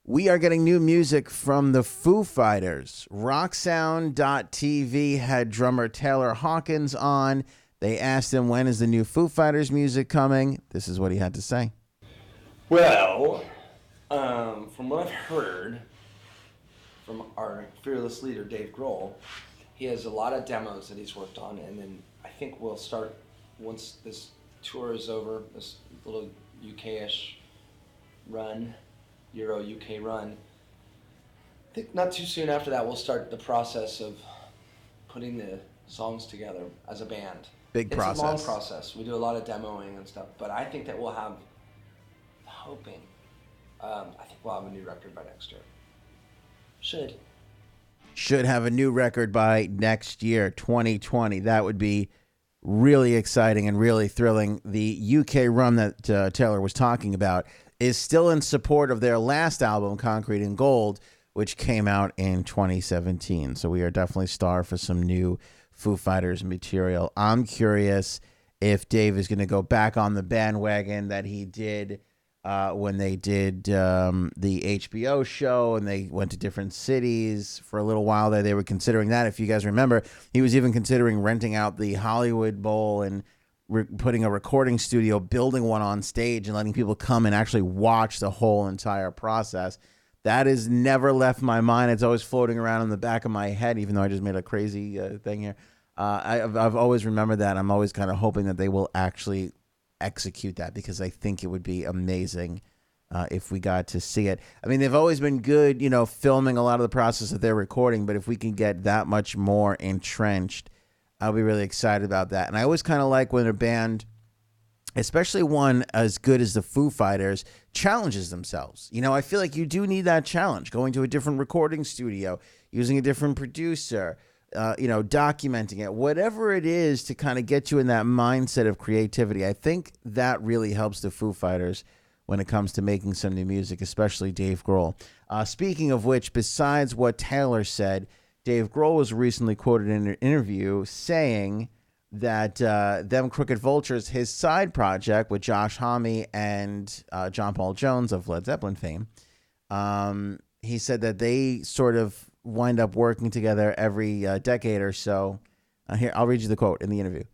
We are getting new music from the Foo Fighters. Rocksound.tv had drummer Taylor Hawkins on. They asked him, when is the new Foo Fighters music coming? This is what he had to say. Well, from what I've heard from our fearless leader, Dave Grohl, he has a lot of demos that he's worked on, and then I think we'll start, once this tour is over, this little UK-ish run, Euro-UK run, I think not too soon after that we'll start the process of putting the songs together as a band. Big process. It's a long process. We do a lot of demoing and stuff, but I think that we'll have, I think we'll have a new record by next year. Should have a new record by next year, 2020. That would be really exciting and really thrilling. The UK run that Taylor was talking about is still in support of their last album, Concrete and Gold, which came out in 2017. So we are definitely starved for some new Foo Fighters material. I'm curious if Dave is going to go back on the bandwagon that he did when they did the HBO show and they went to different cities for a little while there. They were considering that. If you guys remember, he was even considering renting out the Hollywood Bowl and putting a recording studio, building one on stage and letting people come and actually watch the whole entire process. That has never left my mind. It's always floating around in the back of my head, even though I just made a crazy thing here. I've always remembered that. I'm always kind of hoping that they will actually execute that, because I think it would be amazing if we got to see it. I mean, they've always been good, filming a lot of the process that they're recording, but if we can get that much more entrenched, I'll be really excited about that. And I always kind of like when a band, especially one as good as the Foo Fighters, challenges themselves. I feel like you do need that challenge, going to a different recording studio, using a different producer, documenting it, whatever it is to kind of get you in that mindset of creativity. I think that really helps the Foo Fighters when it comes to making some new music, especially Dave Grohl. Speaking of which, besides what Taylor said, Dave Grohl was recently quoted in an interview saying that Them Crooked Vultures, his side project with Josh Homme and John Paul Jones of Led Zeppelin fame, he said that they sort of wind up working together every decade or so. Here, I'll read you the quote in the interview.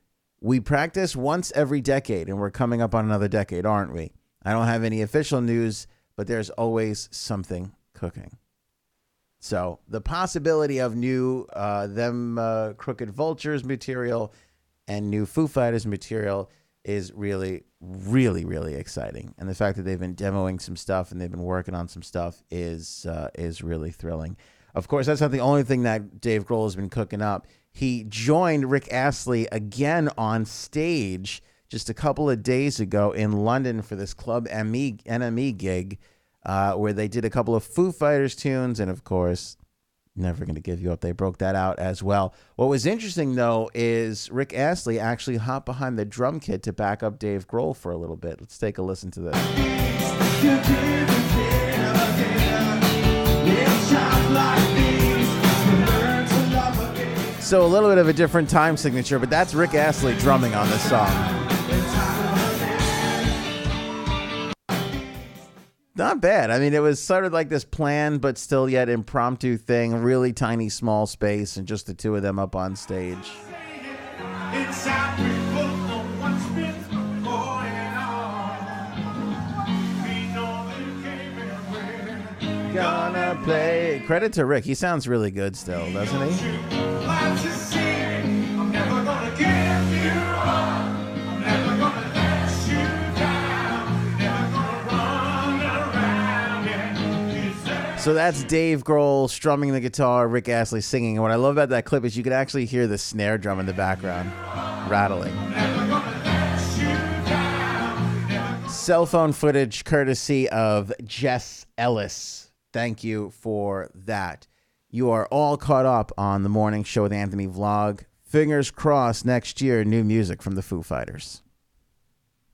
"We practice once every decade, and we're coming up on another decade, aren't we? I don't have any official news, but there's always something cooking." So the possibility of new Them Crooked Vultures material and new Foo Fighters material is really, really, really exciting. And the fact that they've been demoing some stuff and they've been working on some stuff is really thrilling. Of course, that's not the only thing that Dave Grohl has been cooking up. He joined Rick Astley again on stage just a couple of days ago in London for this Club NME gig, where they did a couple of Foo Fighters tunes, and of course, Never Gonna Give You Up. They broke that out as well. What was interesting, though, is Rick Astley actually hopped behind the drum kit to back up Dave Grohl for a little bit. Let's take a listen to this. So a little bit of a different time signature, but that's Rick Astley drumming on this song. Not bad. I mean, it was sort of like this planned but still yet impromptu thing, really tiny, small space, and just the two of them up on stage. Gonna play. Credit to Rick. He sounds really good still, doesn't he? So that's Dave Grohl strumming the guitar, Rick Astley singing. And what I love about that clip is you can actually hear the snare drum in the background rattling. Cell phone footage courtesy of Jess Ellis. Thank you for that. You are all caught up on the Morning Show with Anthony vlog. Fingers crossed next year, new music from the Foo Fighters.